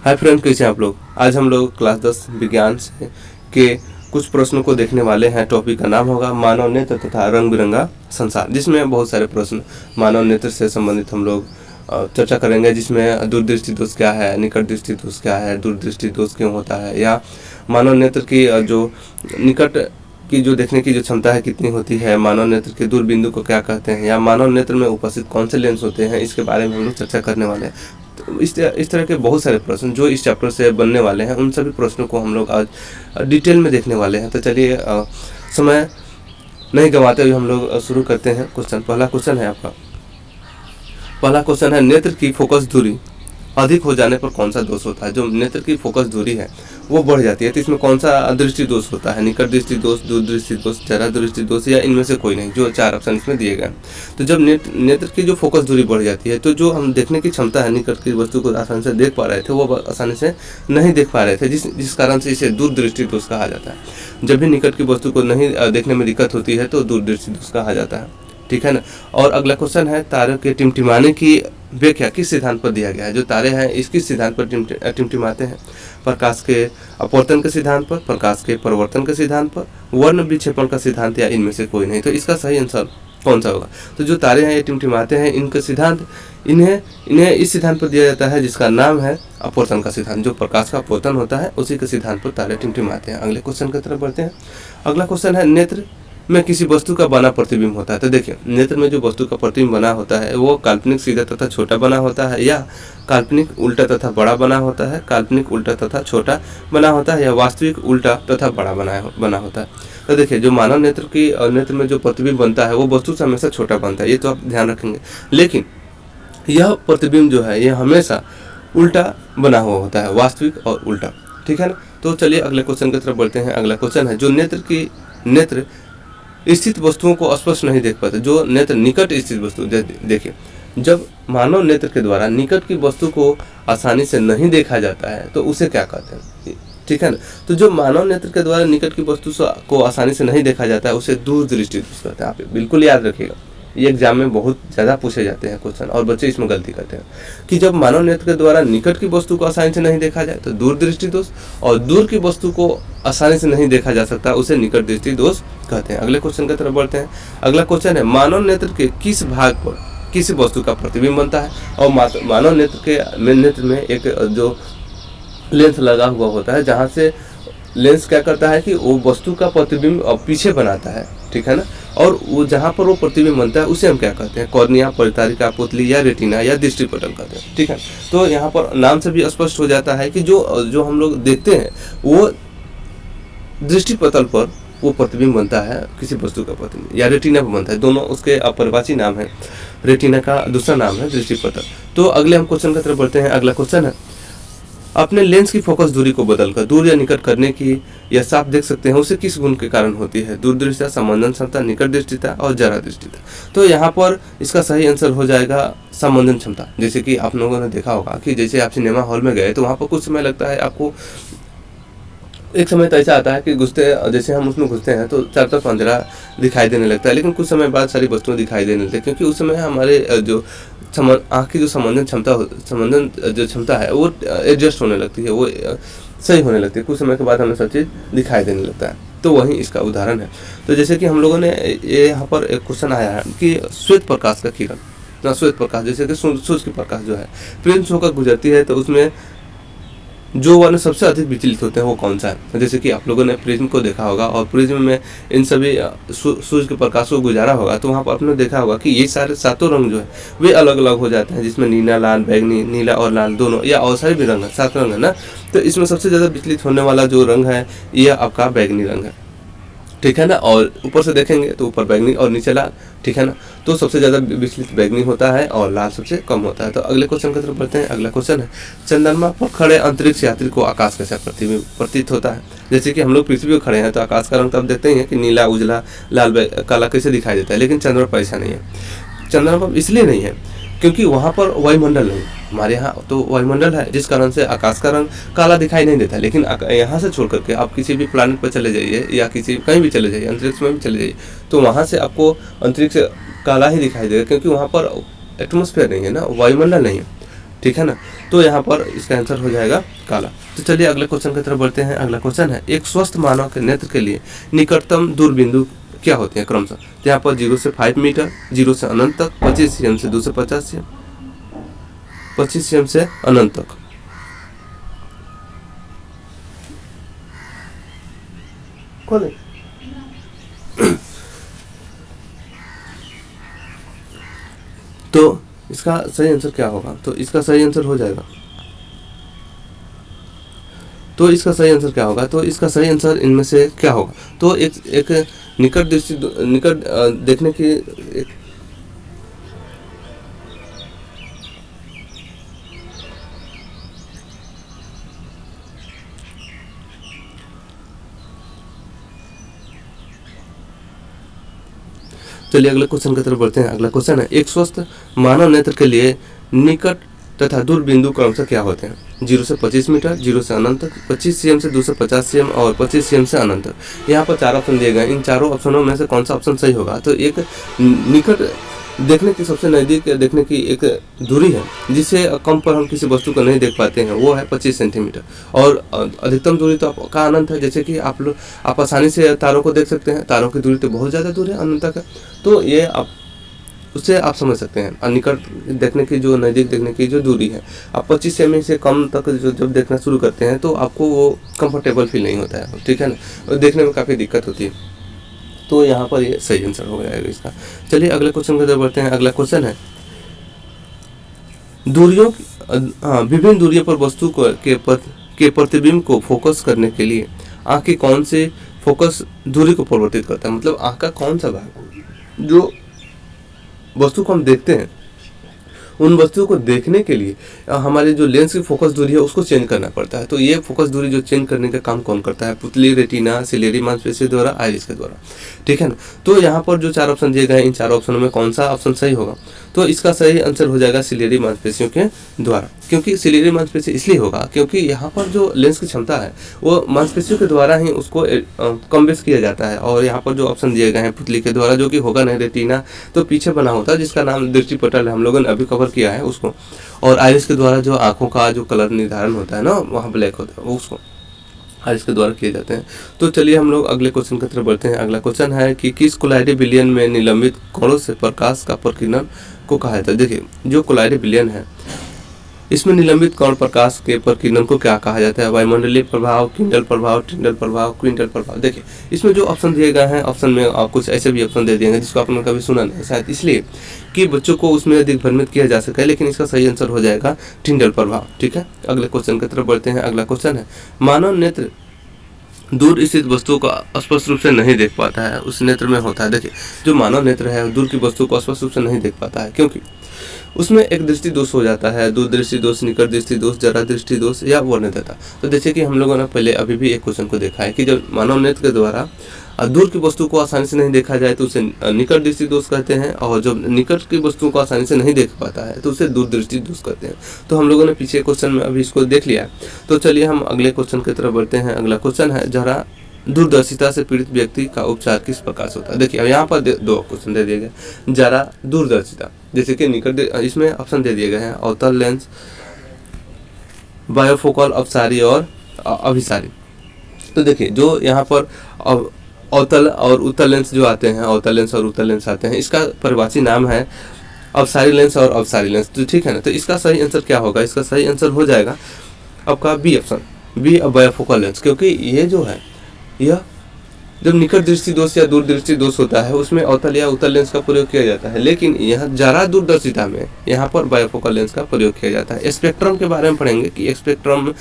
Hi friend, कैसे हैं आप लोग। आज हम लोग क्लास 10 विज्ञान से के कुछ प्रश्नों को देखने वाले हैं। टॉपिक का नाम होगा मानव नेत्र तथा रंग बिरंगा संसार, जिसमें बहुत सारे प्रश्न मानव नेत्र से संबंधित हम लोग चर्चा करेंगे। जिसमें दूरदृष्टि दोष क्या है, निकट दृष्टि दोष क्या है, दूरदृष्टि दोष क्यों होता है, या मानव नेत्र की जो निकट की जो देखने की जो क्षमता है कितनी होती है, मानव नेत्र के दूर बिंदु को क्या कहते हैं, या मानव नेत्र में उपस्थित कौन से लेंस होते हैं, इसके बारे में हम लोग चर्चा करने वाले हैं। तो इस तरह के बहुत सारे प्रश्न जो इस चैप्टर से बनने वाले हैं, उन सभी प्रश्नों को हम लोग आज डिटेल में देखने वाले हैं। तो चलिए समय नहीं गंवाते हुए हम लोग शुरू करते हैं। पहला क्वेश्चन है आपका। पहला क्वेश्चन है, नेत्र की फोकस दूरी अधिक हो जाने पर कौन सा दोष होता है। जो नेत्र की फोकस दूरी है वो बढ़ जाती है, तो इसमें कौन सा दृष्टि दोष होता है। निकट दृष्टि दोष, दूरदृष्टि दोष, जरा दृष्टि दोष, या इनमें से कोई नहीं। जो 4 ऑप्शन इसमें दिए गए हैं। तो जब नेत्र की जो फोकस दूरी बढ़ जाती है, तो जो हम देखने की क्षमता है, निकट की वस्तु को आसानी से देख पा रहे थे वो आसानी से नहीं देख पा रहे थे, जिस कारण से इसे दूरदृष्टि दोष कहा जाता है। जब भी निकट की वस्तु को नहीं देखने में दिक्कत होती है तो दूरदृष्टि दोष कहा जाता है, ठीक है ना। और अगला क्वेश्चन है, तारों के टिमटिमाने की व्याख्या किस सिद्धांत पर दिया गया है। जो तारे हैं इस किस सिद्धांत पर टिमटिमाते हैं। प्रकाश के अपवर्तन के सिद्धांत पर, प्रकाश के परिवर्तन के सिद्धांत पर, वर्ण विक्षेपण का सिद्धांत, या इनमें से कोई नहीं। तो इसका सही आंसर कौन सा होगा। तो जो तारे हैं ये टिमटिमाते हैं, इनका सिद्धांत इन्हें इस सिद्धांत पर दिया जाता है जिसका नाम है अपवर्तन का सिद्धांत। जो प्रकाश का अपवर्तन होता है उसी के सिद्धांत पर तारे टिमटिमाते हैं। अगले क्वेश्चन की तरफ बढ़ते हैं। अगला क्वेश्चन है, नेत्र में किसी वस्तु का बना प्रतिबिंब होता है। तो देखिए, नेत्र में जो वस्तु का प्रतिबिंब बना होता है वो काल्पनिक सीधा तथा छोटा बना होता है, या काल्पनिक उल्टा तथा बड़ा बना होता है, काल्पनिक उल्टा तथा छोटा बना होता है, या वास्तविक उल्टा तथा बड़ा बना होता है। तो देखिए, जो मानव नेत्र में जो प्रतिबिंब बनता है वो वस्तु से हमेशा छोटा बनता है, ये तो आप ध्यान रखेंगे। लेकिन यह प्रतिबिंब जो है ये हमेशा उल्टा बना हुआ होता है, वास्तविक और उल्टा, ठीक है ना। तो चलिए अगले क्वेश्चन की तरफ बढ़ते हैं। अगला क्वेश्चन है, जो नेत्र स्थित वस्तुओं को स्पष्ट नहीं देख पाते। जो नेत्र निकट स्थित वस्तु, देखिए, जब मानव नेत्र के द्वारा निकट की वस्तु को आसानी से नहीं देखा जाता है तो उसे क्या कहते हैं, ठीक है ना। तो जो मानव नेत्र के द्वारा निकट की वस्तु को आसानी से नहीं देखा जाता है उसे दूरदृष्टि दोष कहते हैं। आप बिल्कुल याद रखिएगा, ये एग्जाम में बहुत ज़्यादा पूछे जाते हैं क्वेश्चन, और बच्चे इसमें गलती करते हैं कि जब मानव नेत्र के द्वारा निकट की वस्तु को आसानी से नहीं देखा जाए तो दूरदृष्टि दोष, और दूर की वस्तु को आसानी से नहीं देखा जा सकता उसे निकट दृष्टि दोष कहते हैं। अगले क्वेश्चन की तरफ बढ़ते हैं। अगला क्वेश्चन है, मानव नेत्र के किस भाग पर किसी वस्तु का प्रतिबिंब बनता है। और मानव नेत्र में एक जो लेंस लगा हुआ होता है, जहाँ से लेंस क्या करता है कि वो वस्तु का प्रतिबिंब पीछे बनाता है, ठीक है ना। और वो जहाँ पर वो प्रतिबिंब बनता है उसे हम क्या कहते हैं, कॉर्निया, परितारिका पुतली, या रेटिना, या दृष्टिपटल कहते हैं, ठीक है। तो यहाँ पर नाम से भी स्पष्ट हो जाता है कि जो हम लोग देखते हैं वो दृष्टिपटल पर वो प्रतिबिंब बनता है, किसी वस्तु का प्रतिबिंब, या रेटिना पर बनता है। दोनों उसके अपरिभाषी नाम है। रेटिना का दूसरा नाम है दृष्टिपटल। तो अगले हम क्वेश्चन की तरफ बढ़ते हैं। अगला क्वेश्चन है, अपने लेंस की फोकस दूरी को बदलकर दूर या निकट करने की या साफ देख सकते हैं उसे किस गुण के कारण होती है। दूरदृष्टिता, संबंधन क्षमता, निकट दृष्टिता और जरा दृष्टिता। तो यहाँ पर इसका सही आंसर हो जाएगा संबंधन क्षमता। जैसे कि आप लोगों ने देखा होगा कि जैसे आप सिनेमा हॉल में गए तो वहाँ पर कुछ समय लगता है आपको, एक समय तो ऐसा आता है कि जैसे हम उसमें घुसते हैं तो चारों तरफ अंधेरा दिखाई देने लगता है, लेकिन कुछ समय बाद सारी वस्तुएं दिखाई देने लगती है, क्योंकि उस समय हमारे जो आँख की जो संबंधन जो क्षमता है वो एडजस्ट होने लगती है, वो सही होने लगती है। कुछ समय के बाद हमें सब चीज़ दिखाई देने लगता है। तो वही इसका उदाहरण है। तो जैसे कि हम लोगों ने यहाँ पर एक क्वेश्चन आया है कि श्वेत प्रकाश का किरण, ना श्वेत प्रकाश जैसे कि सूर्य की प्रकाश जो है प्रिंस होकर गुजरती है, तो उसमें जो वर्ण सबसे अधिक विचलित होते हैं वो कौन सा है। जैसे कि आप लोगों ने प्रिज्म को देखा होगा, और प्रिज्म में इन सभी सूर्य के प्रकाश को गुजारा होगा, तो वहाँ पर आपने देखा होगा कि ये सारे 7 रंग जो है वे अलग अलग हो जाते हैं, जिसमें नीला, लाल, बैगनी, नीला और लाल दोनों, या और सारे भी रंग है, 7 रंग है ना। तो इसमें सबसे ज़्यादा विचलित होने वाला जो रंग है ये आपका बैगनी रंग है, ठीक है ना। और ऊपर से देखेंगे तो ऊपर बैगनी और नीचे लाल, ठीक है ना। तो सबसे ज़्यादा विचलित बैगनी होता है और लाल सबसे कम होता है। तो अगले क्वेश्चन की तरफ बढ़ते हैं। अगला क्वेश्चन है, चंद्रमा पर खड़े अंतरिक्ष यात्री को आकाश कैसा प्रतीत होता है। जैसे कि हम लोग पृथ्वी पर खड़े हैं तो आकाश का रंग तो आप देखते ही हैं कि नीला, उजला, लाल, काला कैसे दिखाई देता है, लेकिन चंद्रमा पर ऐसा नहीं है। चंद्रमा पर इसलिए नहीं है क्योंकि वहाँ पर वायुमंडल नहीं। हमारे यहाँ तो वायुमंडल है, जिस कारण से आकाश का रंग काला दिखाई नहीं देता। लेकिन यहाँ से छोड़ करके आप किसी भी प्लैनेट पर चले जाइए, या कहीं भी चले जाइए, अंतरिक्ष में भी चले जाइए, तो वहाँ से आपको अंतरिक्ष काला ही दिखाई देगा, क्योंकि वहाँ पर एटमॉस्फेयर नहीं है ना, वायुमंडल नहीं है। ठीक है ना। तो यहाँ पर इसका आंसर हो जाएगा काला। तो चलिए अगले क्वेश्चन की तरफ बढ़ते हैं। अगला क्वेश्चन है, एक स्वस्थ मानव के नेत्र के लिए निकटतम दूर बिंदु क्या होते हैं क्रमशः। यहाँ पर 0 से 5 मीटर, 0 से अनंत तक, 25 cm से 250 cm, 25 cm से अनंत तक। खोले तो इसका सही आंसर क्या होगा। तो इसका सही आंसर हो जाएगा, तो इसका सही आंसर क्या होगा। तो इसका सही आंसर इनमें से क्या होगा। तो एक निकट दृष्टि निकट देखने की एक चलिए अगले क्वेश्चन की तरफ बढ़ते हैं। अगला क्वेश्चन है, एक स्वस्थ मानव नेत्र के लिए निकट तथा दूर बिंदु क्रमशः क्या होते हैं। 0 से 25 मीटर, 0 से अनंत तक, 25 cm से 250 cm और 25 cm से अनंत तक। यहाँ पर 4 ऑप्शन दिए गए। इन चारों ऑप्शनों में से कौन सा ऑप्शन सही होगा। तो एक निकट देखने की सबसे नज़दीक देखने की एक दूरी है जिससे कम पर हम किसी वस्तु को नहीं देख पाते हैं, वो है 25 सेंटीमीटर। और अधिकतम दूरी तो आपका अनंत है, जैसे कि आप आसानी से तारों को देख सकते हैं। तारों की दूरी तो बहुत ज़्यादा दूर है, अनंत तक है। तो ये आप उससे आप समझ सकते हैं निकट देखने की जो नज़दीक देखने की जो दूरी है। आप 25 सेमी से कम तक जब देखना शुरू करते हैं तो आपको वो कंफर्टेबल फील नहीं होता है, ठीक है ना, और देखने में काफ़ी दिक्कत होती है। तो यहाँ पर ये सही आंसर हो जाएगा इसका। चलिए अगले क्वेश्चन की तरफ बढ़ते हैं। अगला क्वेश्चन है, दूरियों विभिन्न दूरियों पर वस्तु के प्रतिबिंब को फोकस करने के लिए आँख की कौन से फोकस दूरी को परिवर्तित करता है। मतलब आँख का कौन सा भाग जो वस्तु को हम देखते हैं, उन वस्तुओं को देखने के लिए हमारे जो लेंस की फोकस दूरी है उसको चेंज करना पड़ता है। तो ये फोकस दूरी जो चेंज करने का काम कौन करता है। पुतली, रेटिना, सिलेरी मांसपेशी द्वारा, आइरिस के द्वारा, ठीक है ना। तो यहाँ पर जो 4 ऑप्शन दिए गए, इन 4 ऑप्शनों में कौन सा ऑप्शन सही होगा। तो इसका सही आंसर हो जाएगा सिलेरी मांसपेशियों के द्वारा। क्योंकि सिलेरी मांसपेशी इसलिए होगा क्योंकि यहाँ पर जो लेंस की क्षमता है वो मांसपेशियों के द्वारा ही उसको कम बेस किया जाता है। और यहाँ पर जो ऑप्शन दिए गए हैं पुतली के द्वारा, जो कि होगा नहीं, रेटिना तो पीछे बना होता है जिसका नाम दृष्टिपटल है, हम लोगों ने अभी कवर किया है उसको। और आइरिस के द्वारा जो आंखों का जो कलर निर्धारण होता है ना, वहाँ ब्लैक होता है, वो उसको आइरिस के द्वारा किए जाते हैं। तो चलिए हम लोग अगले क्वेश्चन की तरफ बढ़ते हैं। अगला क्वेश्चन है कि किस कोलाइडी विलयन में निलंबित कोणों से प्रकाश का प्रकीर्णन को कहा जाता है। देखिए जो कोलाइडी विलयन है इसमें निलंबित कोण प्रकाश के प्रकीर्णन को क्या कहा जाता है। वायुमंडलीय प्रभाव, किंडल प्रभाव, टिंडल प्रभाव, क्विंटल प्रभाव। देखिए इसमें जो ऑप्शन दिए गए हैं, ऑप्शन में आप कुछ ऐसे भी ऑप्शन दे दिए जिसको आपने कभी सुना नहीं, शायद इसलिए कि बच्चों को उसमें अधिक भ्रमित किया जा सके। लेकिन इसका सही आंसर हो जाएगा टिंडल प्रभाव, ठीक है। अगले क्वेश्चन की तरफ बढ़ते हैं। अगला क्वेश्चन है, मानव नेत्र दूर स्थित वस्तुओं को स्पष्ट रूप से नहीं देख पाता है, उस नेत्र में होता है। देखिए जो मानव नेत्र है दूर की वस्तु को स्पष्ट रूप से नहीं देख पाता है क्योंकि उसमें एक दृष्टि दोष हो जाता है, दूर दृष्टि दोष, निकट दृष्टि दोष, जरा दृष्टि दोष या वर्णतता। तो जैसे कि हम लोगों ने पहले अभी भी एक क्वेश्चन को देखा है कि जब मानव नेत्र के द्वारा दूर की वस्तु को आसानी से नहीं देखा जाए तो उसे निकट दृष्टि दोष कहते हैं, और जब निकट की वस्तु को आसानी से नहीं देख पाता है तो उसे दूर दृष्टि दोष कहते हैं। तो हम लोगों ने पीछे क्वेश्चन में अभी इसको देख लिया है। तो चलिए हम अगले क्वेश्चन की तरफ बढ़ते हैं। अगला क्वेश्चन है, जरा दूरदर्शिता से पीड़ित व्यक्ति का उपचार किस प्रकार से होता है। देखिए अब यहाँ पर 2 क्वेश्चन दे दिए गए। जरा दूरदर्शिता, जैसे कि निकट, इसमें ऑप्शन दे दिए गए हैं अवतल लेंस, बायोफोकल, अपसारी और अभिसारी। तो देखिए जो यहाँ पर अवतल और उत्तल लेंस जो आते हैं, अवतल लेंस और उत्तल लेंस आते हैं, इसका परिभाषी नाम है अपसारी लेंस और अवसारी लेंस, तो ठीक है ना। तो इसका सही आंसर क्या होगा। इसका सही आंसर हो जाएगा आपका B option, B bifocal lens. क्योंकि ये जो है यह जब निकट दृष्टि दोष या दूर दृष्टि दोष होता है उसमें अवतल या उत्तल लेंस का प्रयोग किया जाता है, लेकिन यह जरा दूरदर्शिता में यहाँ पर बायोफोकल लेंस का प्रयोग किया जाता है। स्पेक्ट्रम के बारे में पढ़ेंगे कि स्पेक्ट्रम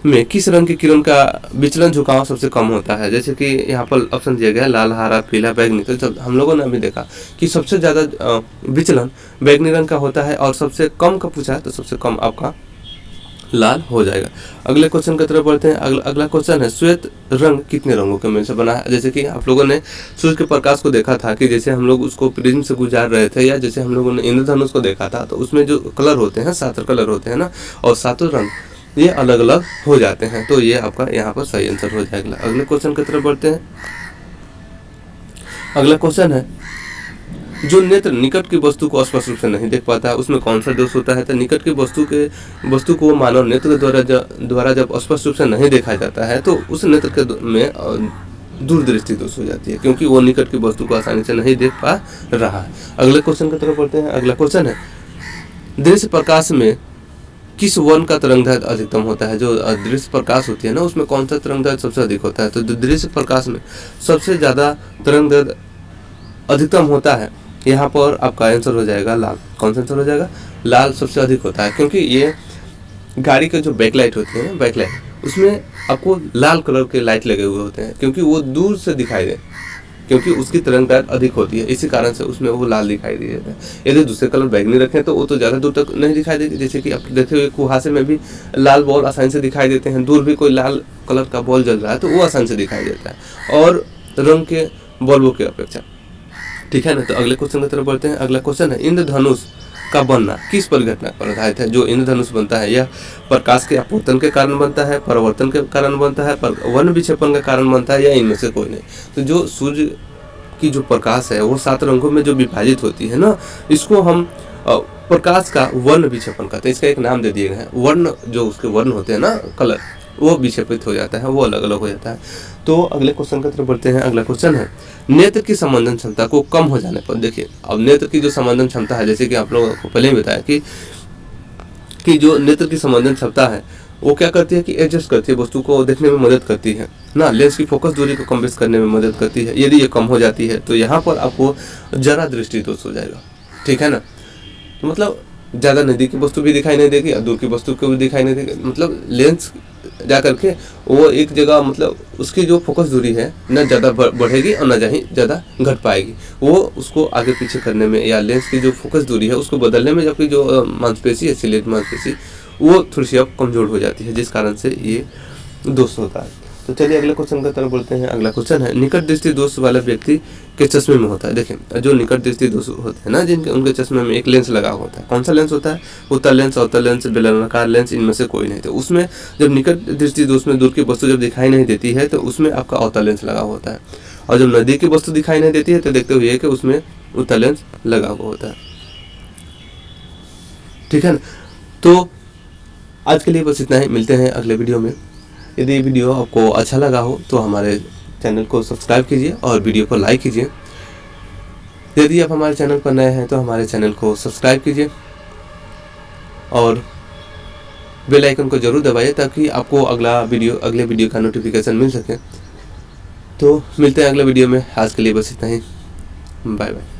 में किस रंग की किरण का विचलन झुकाव सबसे कम होता है। जैसे कि यहाँ पर ऑप्शन दिया गया लाल, हरा, पीला, बैगनी। तो जब हम लोगों ने अभी देखा कि सबसे ज़्यादा विचलन बैगनी रंग का होता है और सबसे कम का पूछा है तो सबसे कम आपका लाल हो जाएगा। अगले क्वेश्चन की तरफ बढ़ते हैं। अगला क्वेश्चन है, श्वेत रंग कितने रंगों के मेल से बना है। जैसे कि आप लोगों ने सूर्य के प्रकाश को देखा था कि जैसे हम लोग उसको प्रिज्म से गुजार रहे थे, या जैसे हम लोगों ने इंद्रधनुष को देखा था, तो उसमें जो कलर होते हैं 7 कलर होते हैं ना, और 7 रंग ये अलग अलग हो जाते हैं। तो ये आपका यहाँ पर सही आंसर हो जाएगा। अगले क्वेश्चन की तरफ बढ़ते हैं। अगला क्वेश्चन है, जो नेत्र निकट की वस्तु को स्पष्ट रूप से नहीं देख पाता है उसमें कौन सा दोष होता है? तो निकट की वस्तु को मानव नेत्र द्वारा जब स्पष्ट रूप से नहीं देखा जाता है तो उस नेत्र के में दूरदृष्टि दोष हो जाती है, क्योंकि वो निकट की वस्तु को आसानी से नहीं देख पा रहा है। अगले क्वेश्चन की तरफ बढ़ते हैं। अगला क्वेश्चन है, दृश्य प्रकाश में किस वर्ण का तरंगदैर्घ्य अधिकतम होता है? जो दृश्य प्रकाश होती है ना, उसमें कौन सा तरंगदैर्घ्य सबसे अधिक होता है? तो दृश्य प्रकाश में सबसे ज़्यादा तरंगदैर्घ्य अधिकतम होता है, यहाँ पर आपका आंसर हो जाएगा लाल। कौन सा आंसर हो जाएगा? लाल सबसे अधिक होता है, क्योंकि ये गाड़ी के जो बैकलाइट होते हैं, बैकलाइट, उसमें आपको लाल कलर के लाइट लगे हुए होते हैं, क्योंकि वो दूर से दिखाई दे, क्योंकि उसकी तरंगदैर्घ्य अधिक होती है, इसी कारण से उसमें वो लाल दिखाई देता है। यदि दूसरे कलर बैगनी रखें तो वो तो ज़्यादा दूर तक नहीं दिखाई देगी, जैसे कि आप देखे हुए कुहासे में भी लाल बॉल आसानी से दिखाई देते हैं, दूर भी कोई लाल कलर का बॉल जल रहा है तो वो आसानी से दिखाई देता है, और रंग के बल्बों की अपेक्षा। ठीक है ना। तो अगले क्वेश्चन की तरफ बढ़ते हैं। अगला क्वेश्चन है, इंद्रधनुष का बनना किस परिघटना पर आधारित है? जो इंद्रधनुष बनता है यह प्रकाश के आपूर्तन के कारण बनता है, परावर्तन के कारण बनता है, वर्ण विक्षेपण के कारण बनता है, या इनमें से कोई नहीं? तो जो सूर्य की जो प्रकाश है वो 7 रंगों में जो विभाजित होती है ना, इसको हम प्रकाश का वर्ण विक्षेपण कहते हैं। इसका एक नाम दे दिए गए हैं। वर्ण, जो उसके वर्ण होते हैं ना, कलर, वो विक्षेपित हो जाता है, वो अलग अलग हो जाता है। तो अगले क्वेश्चन की तरफ बढ़ते हैं। अगला क्वेश्चन है, नेत्र की संवेदन क्षमता को कम हो जाने पर, देखिए अब नेत्र की जो संवेदन क्षमता है, जैसे कि आप लोगों को पहले ही बताया कि जो नेत्र की संवेदन क्षमता है वो क्या करती है कि एडजस्ट करती है, वस्तु को देखने में मदद करती है ना, लेंस की फोकस दूरी को कम बेस करने में मदद करती है। यदि ये कम हो जाती है तो यहाँ पर आपको जरा दृष्टि दोष हो जाएगा। ठीक है ना। तो मतलब ज़्यादा नज़दीक की वस्तु भी दिखाई नहीं देगी और दूर की वस्तु को भी दिखाई नहीं देगी, मतलब लेंस जा करके वो एक जगह, मतलब उसकी जो फोकस दूरी है न ज़्यादा बढ़ेगी और न ज़्यादा घट पाएगी, वो उसको आगे पीछे करने में या लेंस की जो फोकस दूरी है उसको बदलने में, जबकि जो मांसपेशी है, सिलेट मांसपेशी, वो थोड़ी सी अब कमजोर हो जाती है, जिस कारण से ये दोष होता है। तो चलिए अगले क्वेश्चन की तरफ बढ़ते हैं। अगला क्वेश्चन है, निकट दृष्टि दोष वाले व्यक्ति के चश्मे में होता है। देखें, जो निकट दृष्टि दोष होते हैं ना, जिनके उनके चश्मे में एक लेंस लगा होता है। कौन सा लेंस होता है? उत्तल लेंस, अवतल लेंस, बेलनाकार लेंस, इनमें से कोई नहीं। तो उसमें जब निकट दृष्टि दोष में दूर की वस्तु जब दिखाई नहीं देती है तो उसमें आपका अवतल लेंस लगा होता है, और जब नजदीक की वस्तु दिखाई नहीं देती है तो देखते हुए कि उसमें उत्तल लेंस लगा हुआ होता है। ठीक है ना। तो आज के लिए बस इतना ही, मिलते हैं अगले वीडियो में। यदि ये वीडियो आपको अच्छा लगा हो तो हमारे चैनल को सब्सक्राइब कीजिए और वीडियो को लाइक कीजिए। यदि आप हमारे चैनल पर नए हैं तो हमारे चैनल को सब्सक्राइब कीजिए और बेल आइकन को जरूर दबाइए ताकि आपको अगले वीडियो का नोटिफिकेशन मिल सके। तो मिलते हैं अगले वीडियो में। आज के लिए बस इतना ही। Bye bye.